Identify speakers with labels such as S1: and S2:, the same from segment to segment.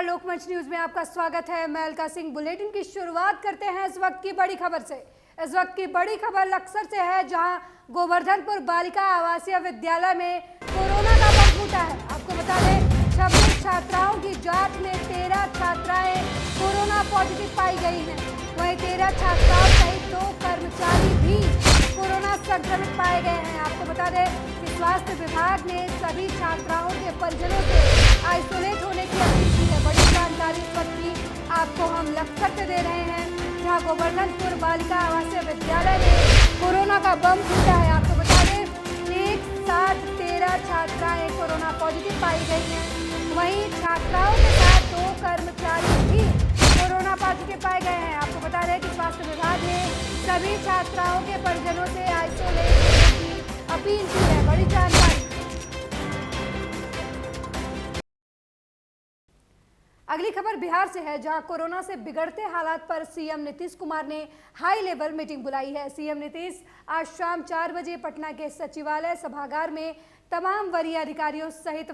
S1: लोकमंच news में आपका स्वागत है। मैं अलका सिंह। बुलेटिन की शुरुआत करते हैं इस वक्त की बड़ी खबर से। इस वक्त की बड़ी खबर लक्सर से है, जहां गोवर्धनपुर बालिका आवासीय विद्यालय में कोरोना का बम फूटा है। आपको बता दें, 26 छात्राओं की जांच में 13 छात्राएं कोरोना पॉजिटिव पाई गई हैं। वहीं 13 छात्राओं सहित 2 कर्मचारी भी कोरोना संक्रमित पाए गए हैं। आपको बता दें कि स्वास्थ्य विभाग ने सभी छात्राओं के परिजनों से आइसोलेट होने की अपील की है। बड़ी जानकारी इस वक्त की आपको हम लक्सर से दे रहे हैं, जहां गोवर्धनपुर बालिका आवासीय विद्यालय में कोरोना का बम फूटा है। आपको बता दें, एक साथ 13 छात्राएं कोरोना पॉजिटिव पाई गई हैं। वहीं छात्राओं के साथ 2 कर्मचारी भी कोरोना पॉजिटिव पाए गए हैं। आपको बता दें कि स्वास्थ्य विभाग ने सभी छात्राओं के परिजनों से आइसोलेट होने की अपील की है। बड़ी जानकारी। अगली खबर बिहार से है, जहां कोरोना से बिगड़ते हालात पर सीएम नीतीश कुमार ने हाई लेवल मीटिंग बुलाई है। सीएम नीतीश आज शाम 4 बजे पटना के सचिवालय सभागार में तमाम वरीय अधिकारियों सहित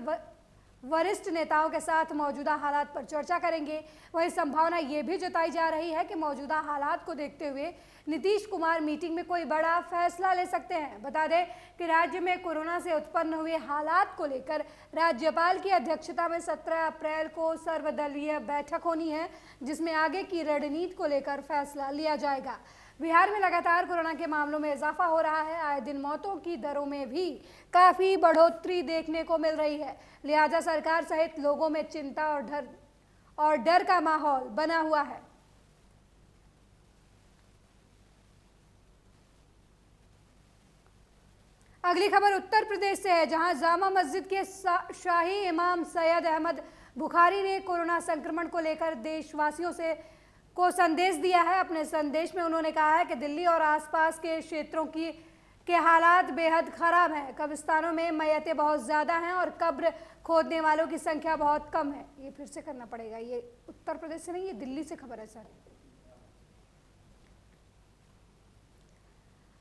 S1: वरिष्ठ नेताओं के साथ मौजूदा हालात पर चर्चा करेंगे। वहीं संभावना ये भी जताई जा रही है कि मौजूदा हालात को देखते हुए नीतीश कुमार मीटिंग में कोई बड़ा फैसला ले सकते हैं। बता दें कि राज्य में कोरोना से उत्पन्न हुए हालात को लेकर राज्यपाल की अध्यक्षता में 17 अप्रैल को सर्वदलीय बैठक होनी है, जिसमें आगे की रणनीति को लेकर फैसला लिया जाएगा। बिहार में लगातार कोरोना के मामलों में इजाफा हो रहा है। आए दिन मौतों की दरों में भी काफ़ी बढ़ोतरी देखने को मिल रही है। लिहाजा सरकार सहित लोगों में चिंता और डर का माहौल बना हुआ है। अगली खबर उत्तर प्रदेश से है, जहां जामा मस्जिद के शाही इमाम सैयद अहमद बुखारी ने कोरोना संक्रमण को लेकर देशवासियों को संदेश दिया है। अपने संदेश में उन्होंने कहा है कि दिल्ली और आसपास के क्षेत्रों के हालात बेहद खराब हैं। कब्रिस्तानों में मैयतें बहुत ज़्यादा हैं और कब्र खोदने वालों की संख्या बहुत कम है। ये फिर से करना पड़ेगा, ये उत्तर प्रदेश से नहीं, ये दिल्ली से खबर है सर।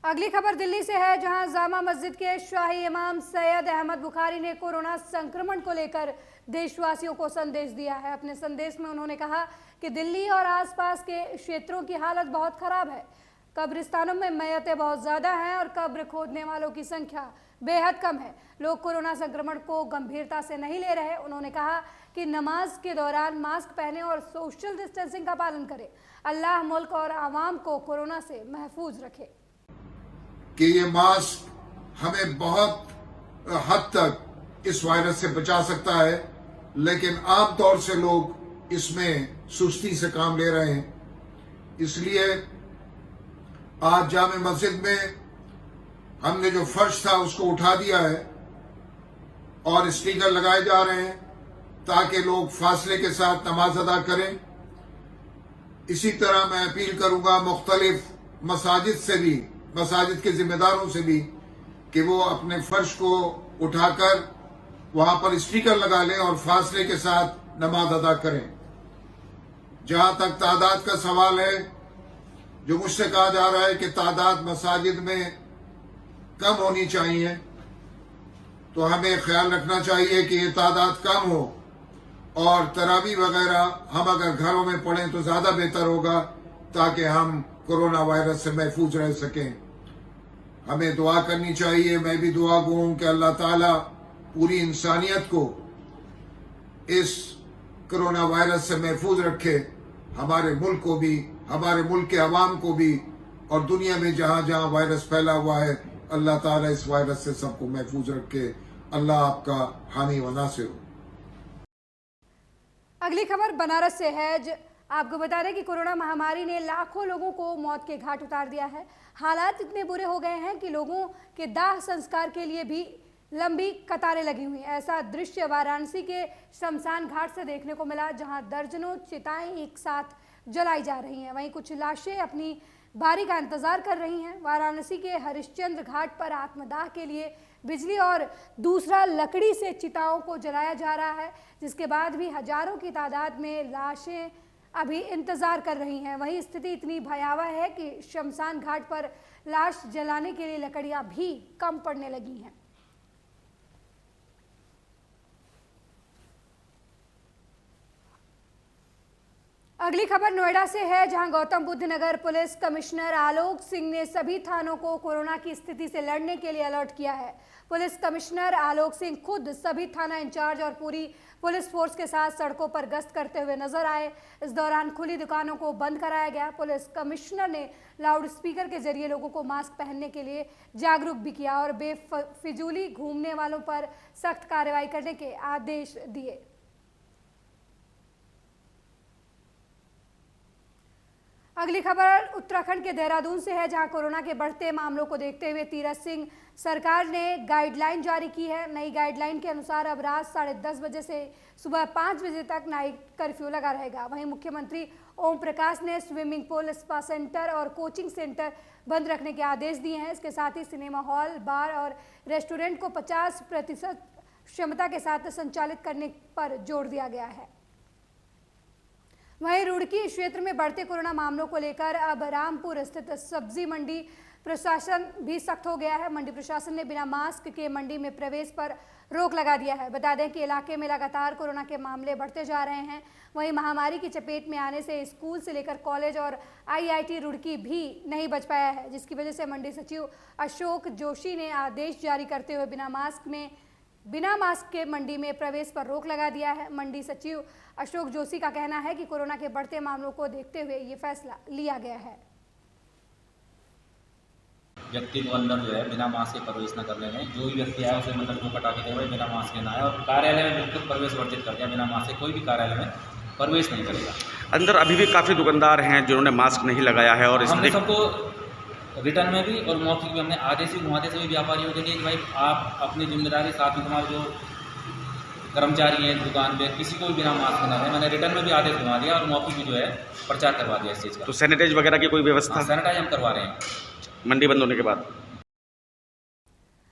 S1: अगली खबर दिल्ली से है, जहां जामा मस्जिद के शाही इमाम सैयद अहमद बुखारी ने कोरोना संक्रमण को लेकर देशवासियों को संदेश दिया है। अपने संदेश में उन्होंने कहा कि दिल्ली और आसपास के क्षेत्रों की हालत बहुत खराब है। कब्रिस्तानों में मैयतें बहुत ज़्यादा हैं और कब्र खोदने वालों की संख्या बेहद कम है। लोग कोरोना संक्रमण को गंभीरता से नहीं ले रहे। उन्होंने कहा कि नमाज के दौरान मास्क पहने और सोशल डिस्टेंसिंग का पालन करें। अल्लाह मुल्क और आवाम को कोरोना से महफूज रखे।
S2: कि ये मास्क हमें बहुत हद तक इस वायरस से बचा सकता है, लेकिन आमतौर से लोग इसमें सुस्ती से काम ले रहे हैं। इसलिए आज जामे मस्जिद में हमने जो फर्श था उसको उठा दिया है और स्पीकर लगाए जा रहे हैं ताकि लोग फासले के साथ नमाज अदा करें। इसी तरह मैं अपील करूंगा मुख्तलिफ मसाजिद से भी, मसाजिद के जिम्मेदारों से भी, कि वो अपने फर्श को उठाकर वहां पर स्पीकर लगा लें और फासले के साथ नमाज अदा करें। जहां तक तादाद का सवाल है, जो मुझसे कहा जा रहा है कि तादाद मसाजिद में कम होनी चाहिए, तो हमें ख्याल रखना चाहिए कि ये तादाद कम हो और तरावी वगैरह हम अगर घरों में पढ़ें तो ज्यादा बेहतर होगा, ताकि हम कोरोना वायरस से महफूज रह सकें। हमें दुआ करनी चाहिए। मैं भी दुआ गो हूं कि अल्लाह ताला पूरी इंसानियत को इस कोरोना वायरस से महफूज रखे, हमारे मुल्क को भी, हमारे मुल्क के अवाम को भी, और दुनिया में जहां जहां वायरस फैला हुआ है, अल्लाह ताला इस वायरस से सबको महफूज रखे। अल्लाह आपका हामी व नासिर हो।
S1: अगली खबर बनारस से है। आपको बता दें कि कोरोना महामारी ने लाखों लोगों को मौत के घाट उतार दिया है। हालात इतने बुरे हो गए हैं कि लोगों के दाह संस्कार के लिए भी लंबी कतारें लगी हुई हैं। ऐसा दृश्य वाराणसी के शमशान घाट से देखने को मिला, जहां दर्जनों चिताएं एक साथ जलाई जा रही हैं। वहीं कुछ लाशें अपनी बारी का इंतजार कर रही हैं। वाराणसी के हरिश्चंद्र घाट पर आत्मदाह के लिए बिजली और दूसरा लकड़ी से चिताओं को जलाया जा रहा है, जिसके बाद भी हजारों की तादाद में लाशें अभी इंतजार कर रही हैं। वहीं स्थिति इतनी भयावह है कि शमशान घाट पर लाश जलाने के लिए लकड़ियां भी कम पड़ने लगी हैं। अगली खबर नोएडा से है, जहां गौतम बुद्ध नगर पुलिस कमिश्नर आलोक सिंह ने सभी थानों को कोरोना की स्थिति से लड़ने के लिए अलर्ट किया है। पुलिस कमिश्नर आलोक सिंह खुद सभी थाना इंचार्ज और पूरी पुलिस फोर्स के साथ सड़कों पर गश्त करते हुए नजर आए। इस दौरान खुली दुकानों को बंद कराया गया। पुलिस कमिश्नर ने लाउड स्पीकर के जरिए लोगों को मास्क पहनने के लिए जागरूक भी किया और बेफिजूली घूमने वालों पर सख्त कार्रवाई करने के आदेश दिए। अगली खबर उत्तराखंड के देहरादून से है, जहां कोरोना के बढ़ते मामलों को देखते हुए तीरथ सिंह सरकार ने गाइडलाइन जारी की है। नई गाइडलाइन के अनुसार अब रात 10:30 बजे से सुबह 5 बजे तक नाइट कर्फ्यू लगा रहेगा। वहीं मुख्यमंत्री ओम प्रकाश ने स्विमिंग पूल, स्पा सेंटर और कोचिंग सेंटर बंद रखने के आदेश दिए हैं। इसके साथ ही सिनेमा हॉल, बार और रेस्टोरेंट को 50% क्षमता के साथ संचालित करने पर जोर दिया गया है। वहीं रुड़की क्षेत्र में बढ़ते कोरोना मामलों को लेकर अब रामपुर स्थित सब्जी मंडी प्रशासन भी सख्त हो गया है। मंडी प्रशासन ने बिना मास्क के मंडी में प्रवेश पर रोक लगा दिया है। बता दें कि इलाके में लगातार कोरोना के मामले बढ़ते जा रहे हैं। वहीं महामारी की चपेट में आने से स्कूल से लेकर कॉलेज और IIT रुड़की भी नहीं बच पाया है, जिसकी वजह से मंडी सचिव अशोक जोशी ने आदेश जारी करते हुए बिना मास्क के मंडी में प्रवेश पर रोक लगा दिया है। मंडी सचिव अशोक जोशी का कहना है कि कोरोना के बढ़ते मामलों को देखते हुए ये फैसला लिया गया है।
S3: व्यक्ति को अंदर जो है बिना मास्क के प्रवेश न करने में, जो भी व्यक्ति आया उसे मतलब को कटा के दे बिना मास्क के ना आए, और कार्यालय में बिल्कुल प्रवेश वर्जित कर दिया। बिना मास्क के कोई भी कार्यालय में प्रवेश नहीं करेगा।
S4: अंदर अभी भी काफ़ी दुकानदार हैं जिन्होंने मास्क नहीं लगाया है, और
S3: हमने सबको रिटर्न में भी और मौखिक भी हमने आधे से घुमाते सभी व्यापारियों के लिए कि भाई आप अपनी जिम्मेदारी, साथ में हमारे जो कर्मचारी हैं दुकान पे, किसी को भी बिना मास्क ना है। मैंने रिटर्न में भी आदेश घुमा दिया और मौखिक भी जो है प्रचार करवा दिया इस चीज़ का।
S4: तो सैनिटाइज वगैरह की कोई व्यवस्था?
S3: सैनिटाइज हम करवा रहे हैं
S4: मंडी बंद होने के बाद।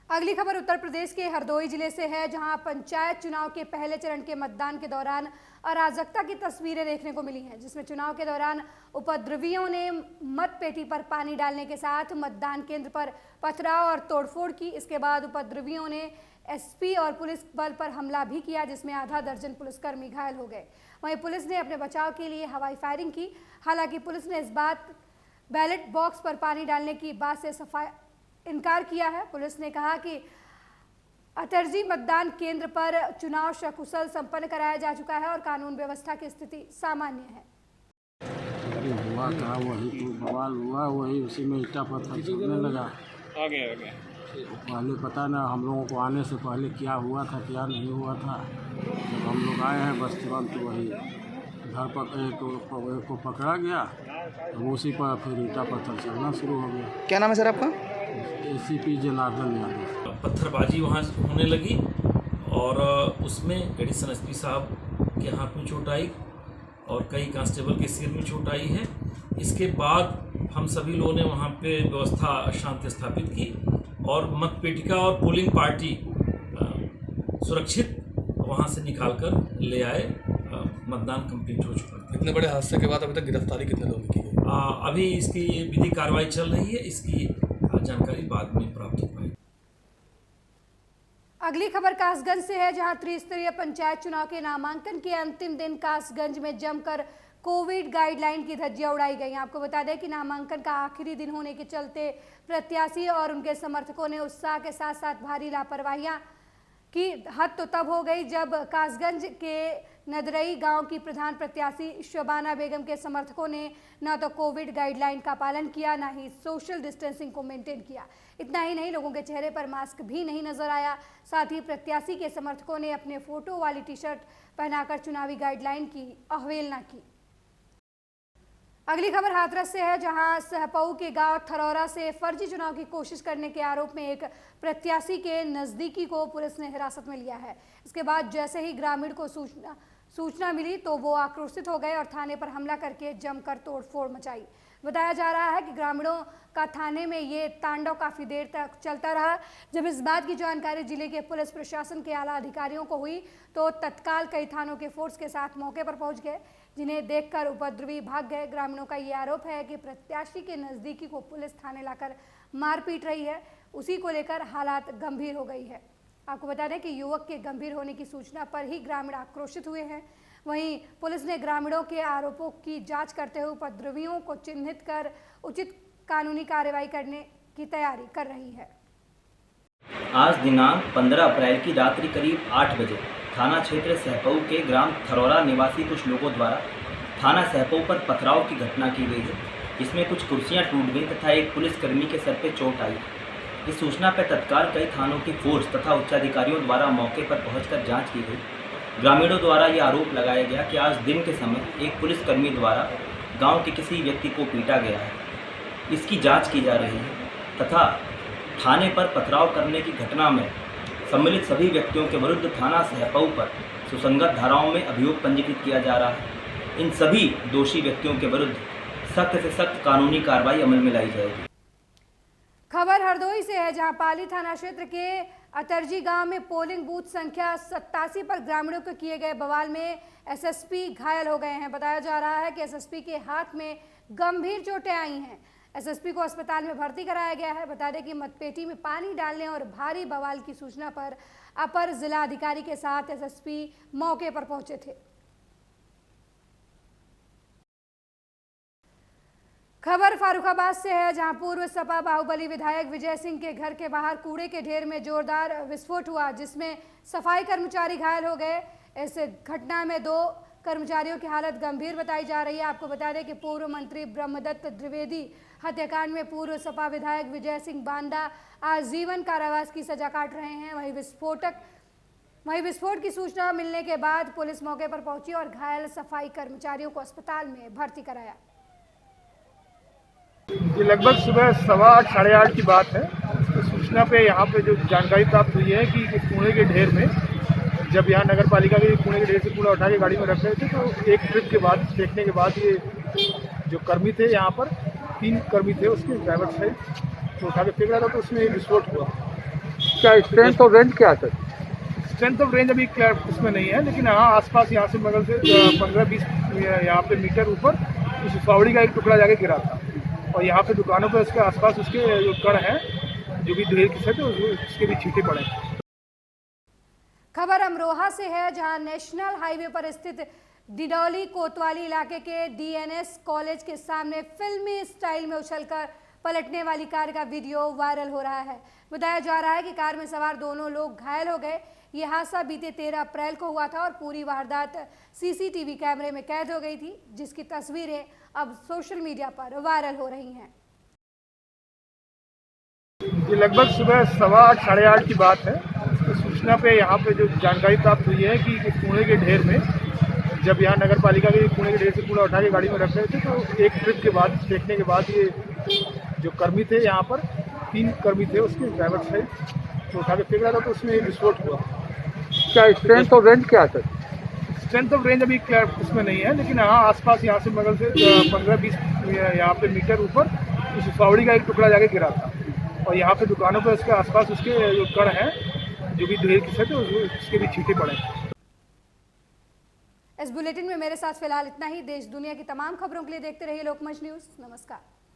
S1: अगली खबर उत्तर प्रदेश के हरदोई जिले से है, जहां पंचायत चुनाव के पहले चरण के मतदान के दौरान अराजकता की तस्वीरें देखने को मिली हैं, जिसमें चुनाव के दौरान उपद्रवियों ने मतपेटी पर पानी डालने के साथ मतदान केंद्र पर पथराव और तोड़फोड़ की। इसके बाद उपद्रवियों ने SP और पुलिस बल पर हमला भी किया, जिसमें आधा दर्जन पुलिसकर्मी घायल हो गए। वहीं पुलिस ने अपने बचाव के लिए हवाई फायरिंग की। हालांकि पुलिस ने इस बात बैलेट बॉक्स पर पानी डालने की बात से सफाई इनकार किया है। पुलिस ने कहा कि अतरजी मतदान केंद्र पर चुनाव सकुशल संपन्न कराया जा चुका है और कानून व्यवस्था की स्थिति सामान्य है।
S5: हुआ था वही तो बवाल हुआ, वही उसी में ईटा पत्थर चलने लगा। पहले पता ना हम लोगों को आने से पहले क्या हुआ था क्या नहीं हुआ था। जब हम लोग आए हैं बस तुरंत वही एक को पकड़ा गया, तो उसी पर फिर ईटा पत्थर चलना शुरू हो गया।
S4: क्या नाम है सर आपका?
S5: ACP जनार्दन यादव।
S6: पत्थरबाजी वहाँ होने लगी और उसमें एडिशनल SP साहब के हाथ में चोट आई और कई कांस्टेबल के सिर में चोट आई है। इसके बाद हम सभी लोगों ने वहाँ पे व्यवस्था शांति स्थापित की और मतपेटिका और पोलिंग पार्टी सुरक्षित वहाँ से निकालकर ले आए। मतदान कंप्लीट हो चुका है।
S7: इतने बड़े हादसे के बाद अभी तक गिरफ्तारी कितने लोगों की है?
S6: अभी इसकी विधिक कार्रवाई चल रही है, इसकी जानकारी बाद में प्राप्त हो पाएगी।
S1: अगली खबर कासगंज से है, जहां त्रिस्तरीय पंचायत चुनाव के नामांकन के अंतिम दिन कासगंज में जमकर कोविड गाइडलाइन की धज्जियां उड़ाई गई। आपको बता दें कि नामांकन का आखिरी दिन होने के चलते प्रत्याशी और उनके समर्थकों ने उत्साह के साथ साथ भारी लापरवाहियां की। हद तो तब हो गई जब कासगंज के नदरई गांव की प्रधान प्रत्याशी शबाना बेगम के समर्थकों ने न तो कोविड गाइडलाइन का पालन किया, न ही सोशल डिस्टेंसिंग को मेंटेन किया। इतना ही नहीं, लोगों के चेहरे पर मास्क भी नहीं नजर आया। साथ ही प्रत्याशी के समर्थकों ने अपने फोटो वाली टी-शर्ट पहनाकर चुनावी गाइडलाइन की अवहेलना की। अगली खबर हाथरस से है, जहां सहपऊ के गांव थरौरा से फर्जी चुनाव की कोशिश करने के आरोप में एक प्रत्याशी के नजदीकी को पुलिस ने हिरासत में लिया है। इसके बाद जैसे ही ग्रामीण को सूचना मिली तो वो आक्रोशित हो गए और थाने पर हमला करके जमकर तोड़फोड़ मचाई। बताया जा रहा है कि ग्रामीणों का थाने में ये तांडव काफ़ी देर तक चलता रहा। जब इस बात की जानकारी जिले के पुलिस प्रशासन के आला अधिकारियों को हुई तो तत्काल कई थानों के फोर्स के साथ मौके पर पहुंच गए, जिन्हें देखकर उपद्रवी भाग गए। ग्रामीणों का ये आरोप है कि प्रत्याशी के नज़दीकी को पुलिस थाने लाकर मारपीट रही है। उसी को लेकर हालात गंभीर हो गई है। आपको बता दें कि युवक के गंभीर होने की सूचना पर ही ग्रामीण आक्रोशित हुए हैं। वहीं पुलिस ने ग्रामीणों के आरोपों की जांच करते हुए उपद्रवियों को चिन्हित कर उचित कानूनी कार्रवाई करने की तैयारी कर रही है।
S8: आज दिनांक 15 अप्रैल की रात्रि करीब 8 बजे थाना क्षेत्र सहपऊ के ग्राम थरौरा निवासी कुछ लोगों द्वारा थाना सहपऊ पर पथराव की घटना की गई है, जिसमें कुछ कुर्सियां टूट गई तथा एक पुलिसकर्मी के सर पर चोट आई। इस सूचना पर तत्काल कई थानों की फोर्स तथा उच्चाधिकारियों द्वारा मौके पर पहुंचकर जांच की गई। ग्रामीणों द्वारा यह आरोप लगाया गया कि आज दिन के समय एक पुलिसकर्मी द्वारा गांव के किसी व्यक्ति को पीटा गया है। इसकी जांच की जा रही है तथा थाने पर पथराव करने की घटना में सम्मिलित सभी व्यक्तियों के विरुद्ध थाना सहपऊ पर सुसंगत धाराओं में अभियोग पंजीकृत किया जा रहा है। इन सभी दोषी व्यक्तियों के विरुद्ध सख्त से सख्त कानूनी कार्रवाई अमल में लाई जाएगी।
S1: खबर हरदोई से है, जहां पाली थाना क्षेत्र के अतरजी गांव में पोलिंग बूथ संख्या 87 पर ग्रामीणों को किए गए बवाल में एसएसपी घायल हो गए हैं। बताया जा रहा है कि एसएसपी के हाथ में गंभीर चोटें आई हैं। एसएसपी को अस्पताल में भर्ती कराया गया है। बता दें कि मतपेटी में पानी डालने और भारी बवाल की सूचना पर अपर जिला अधिकारी के साथ एसएसपी मौके पर पहुंचे थे। खबर फारुखाबाद से है, जहां पूर्व सपा बाहुबली विधायक विजय सिंह के घर के बाहर कूड़े के ढेर में जोरदार विस्फोट हुआ, जिसमें सफाई कर्मचारी घायल हो गए। इस घटना में 2 कर्मचारियों की हालत गंभीर बताई जा रही है। आपको बता दें कि पूर्व मंत्री ब्रह्मदत्त द्विवेदी हत्याकांड में पूर्व सपा विधायक विजय सिंह बांडा आजीवन कारावास की सजा काट रहे हैं। वहीं विस्फोट की सूचना मिलने के बाद पुलिस मौके पर पहुंची और घायल सफाई कर्मचारियों को अस्पताल में भर्ती कराया।
S9: ये लगभग सुबह 7:15 साढ़े 8 की बात है। सूचना पे यहाँ पे जो जानकारी प्राप्त हुई है कि कूड़े के ढेर में, जब यहाँ नगर पालिका के कूड़े के ढेर से कूड़ा उठा के गाड़ी में रख रहे थे, तो एक ट्रिप के बाद फेंकने के बाद ये जो कर्मी थे, यहाँ पर 3 कर्मी थे, उसके ड्राइवर से तो उठा के फेंक रहा था, तो उसमें विस्फोट हुआ।
S10: क्या स्ट्रेंथ ऑफ रेंज क्या है?
S9: स्ट्रेंथ ऑफ रेंज अभी क्लियर उसमें नहीं है, लेकिन हाँ आसपास यहाँ से बगल से 15-20 यहाँ पे मीटर ऊपर उस फावड़ी का एक टुकड़ा जाके गिरा था, और यहाँ पे दुकानों पे उसके आसपास उसके जो कण हैं, जो भी ढेर की थे, उसके भी छींटे पड़े।
S1: खबर अमरोहा से है, जहां नेशनल हाईवे पर स्थित डिडौली कोतवाली इलाके के डीएनएस कॉलेज के सामने फिल्मी स्टाइल में उछलकर पलटने वाली कार का वीडियो वायरल हो रहा है। बताया जा रहा है कि कार में सवार दोनों लोग घायल हो गए। ये हादसा बीते 13 अप्रैल को हुआ था और पूरी वारदात सीसीटीवी कैमरे में कैद हो गई थी, जिसकी तस्वीरें अब सोशल मीडिया पर वायरल हो रही हैं।
S9: ये लगभग सुबह 7:15 साढ़े 8 की बात है। सूचना पे यहाँ पे जो जानकारी प्राप्त हुई है कि कूड़े के ढेर में, जब यहाँ नगर पालिका के कूड़े के ढेर से कूड़ा उठा के गाड़ी में रख रहे थे, तो एक ट्रिप के बाद फेंकने के बाद ये जो कर्मी थे, यहाँ पर 3 कर्मी थे, उसके ड्राइवर से तो उठा के फेंक रहा था, तो उसमें विस्फोट हुआ।
S10: क्या स्ट्रेंथ ऑफ रेंज क्या है?
S9: स्ट्रेंथ ऑफ रेंज अभी क्लियर उसमें नहीं है, लेकिन हाँ आसपास यहाँ से बगल से 15-20 यहाँ पे मीटर ऊपर उस फावड़ी का एक टुकड़ा जाके गिरा था, और यहाँ पे दुकानों पे उसके आसपास उसके जो कण हैं, जो भी ढेर की थे, तो उसके भी छींटे पड़े।
S1: इस बुलेटिन में मेरे साथ फिलहाल इतना ही। देश दुनिया की तमाम खबरों के लिए देखते रहिए लोकमंच न्यूज़। नमस्कार।